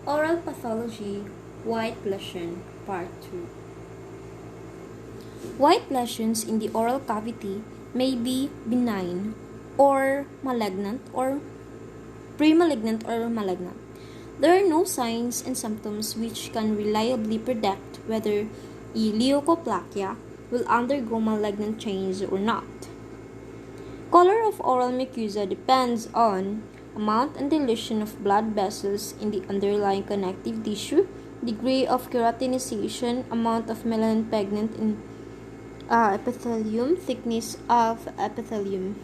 Oral pathology, white lesion, part 2. White lesions in the oral cavity may be benign or malignant or premalignant or malignant. There are no signs and symptoms which can reliably predict whether a leukoplakia will undergo malignant change or not. Color of oral mucosa depends on amount and dilution of blood vessels in the underlying connective tissue, degree of keratinization, amount of melanin pigment in epithelium, thickness of epithelium.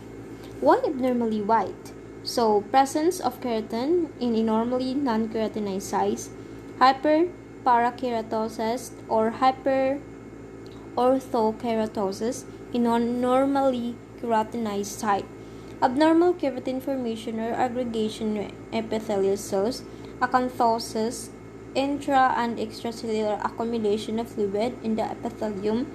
Why abnormally white? So, presence of keratin in a normally non-keratinized size, hyperparakeratosis or hyperorthokeratosis in non-normally keratinized site, abnormal keratin formation or aggregation in epithelial cells, acanthosis, intra and extracellular accumulation of fluid in the epithelium,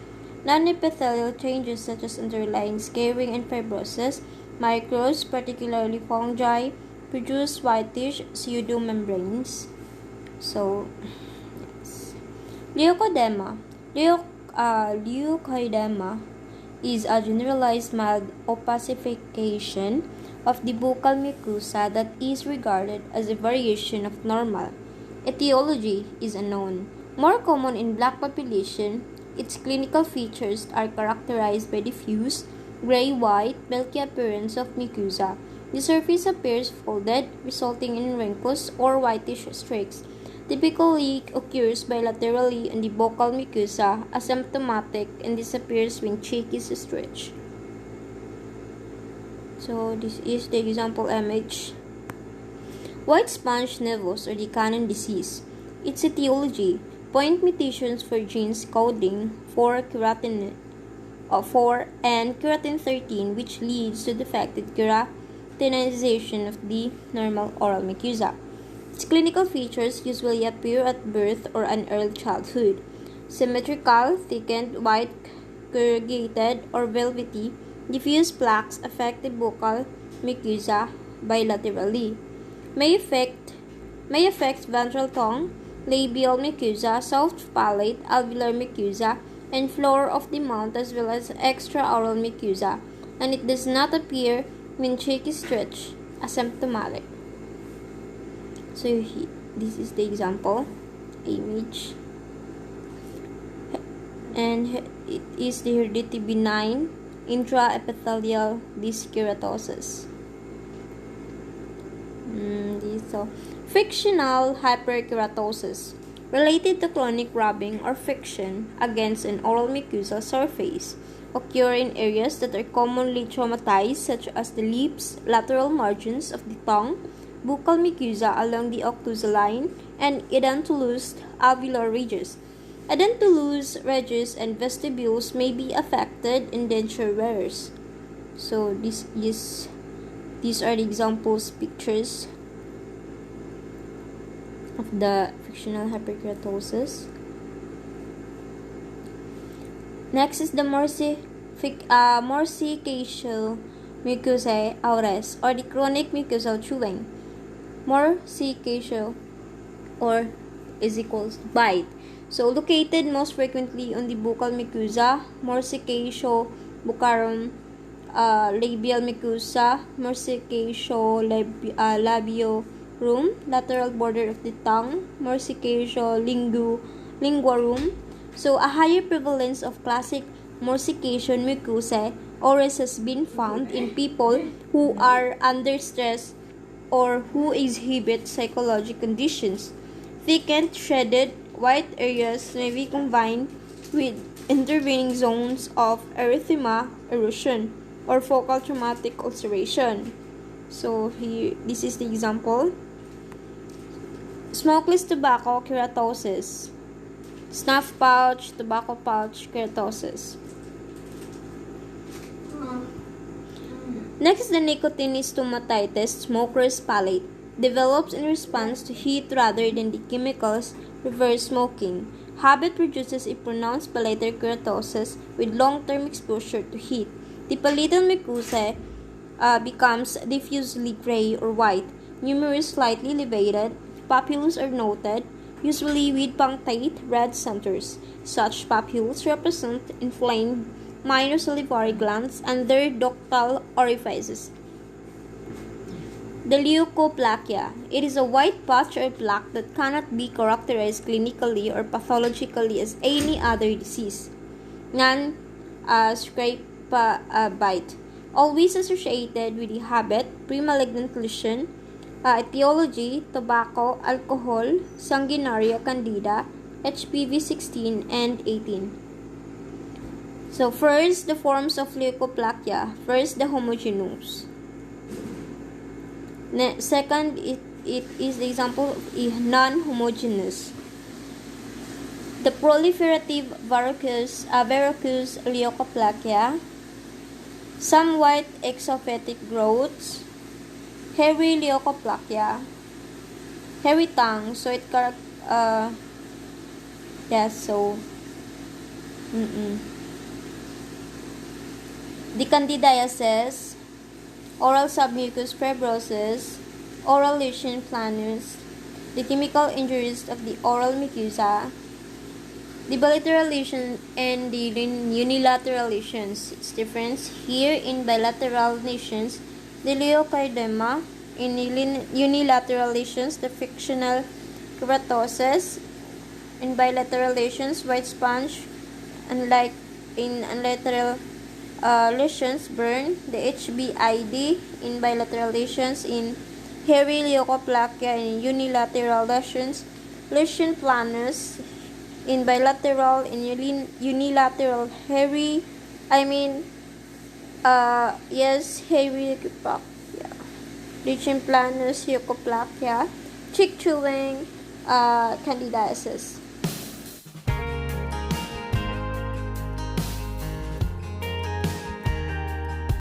non-epithelial changes such as underlying scarring and fibrosis, microbes, particularly fungi, produce whitish pseudomembranes. So, yes. Leukodema. Leukodema is a generalized mild opacification of the buccal mucosa that is regarded as a variation of normal. Etiology is unknown. More common in black population, its clinical features are characterized by diffuse, gray-white, milky appearance of mucosa. The surface appears folded, resulting in wrinkles or whitish streaks. Typically occurs bilaterally on the buccal mucosa, asymptomatic, and disappears when cheek is stretched. So this is the example image. White sponge nevus or the Cannon disease. Its etiology: point mutations for genes coding for keratin 4 and keratin 13, which leads to defective keratinization of the normal oral mucosa. Its clinical features usually appear at birth or an early childhood. Symmetrical, thickened, white, corrugated, or velvety, diffuse plaques affect the buccal mucosa bilaterally. May affect ventral tongue, labial mucosa, soft palate, alveolar mucosa, and floor of the mouth as well as extraoral mucosa, and it does not appear when cheek is stretched, asymptomatic. So this is the example image, and it is the heredity benign intraepithelial dyskeratosis. So frictional hyperkeratosis, related to chronic rubbing or friction against an oral mucosal surface, occur in areas that are commonly traumatized, such as the lips, lateral margins of the tongue, buccal mucosa along the occlusal line, and edentulous alveolar ridges. Edentulous ridges and vestibules may be affected in denture wearers. So these are the examples pictures of the frictional hyperkeratosis. Next is the morsicaceal mucosae aures, or the chronic mucosal chewing. Morsicaceal or is equals bite. So located most frequently on the buccal mucosa, morsicacio-buccarum, labial mucosa, morsicacio-labiorum, lateral border of the tongue, morsicacio-linguarum. So a higher prevalence of classic morsication mucosae aures has been found in people who are under stress or who exhibit psychological conditions. Thickened, shredded, white areas may be combined with intervening zones of erythema, erosion, or focal traumatic ulceration. So this is the example. Smokeless tobacco keratosis, snuff pouch, tobacco pouch keratosis. Next is the nicotine stomatitis, smoker's palate. Develops in response to heat rather than the chemicals reverse smoking. Habit produces a pronounced palatal keratosis with long-term exposure to heat. The palatal mucosa becomes diffusely gray or white, numerous slightly elevated, papules are noted, usually with punctate red centers. Such papules represent inflamed minor salivary glands and their ductal orifices. The leukoplakia. It is a white patch or plaque that cannot be characterized clinically or pathologically as any other disease. Non-scrape bite. Always associated with the habit, pre-malignant lesion, etiology, tobacco, alcohol, sanguinaria candida, HPV 16 and 18. So first, the forms of leukoplakia. First, the homogeneous. Second, it is the example of non-homogeneous. The proliferative verrucous leukoplakia, some white exophytic growths, hairy leukoplakia, hairy tongue, so it the candidiasis, oral submucous fibrosis, oral lesion planus, the chemical injuries of the oral mucosa, the bilateral lesion and the unilateral lesions. Its difference here in bilateral lesions, the leukoedema, in unilateral lesions, the frictional keratosis, in bilateral lesions, white sponge, unlike in unilateral lesions, burn, the HBID, in bilateral lesions, in hairy leukoplakia, in unilateral lesions, lesion planus, in bilateral, in unilateral, hairy, hairy leukoplakia, lesion planus, leukoplakia, cheek chewing, candidiasis.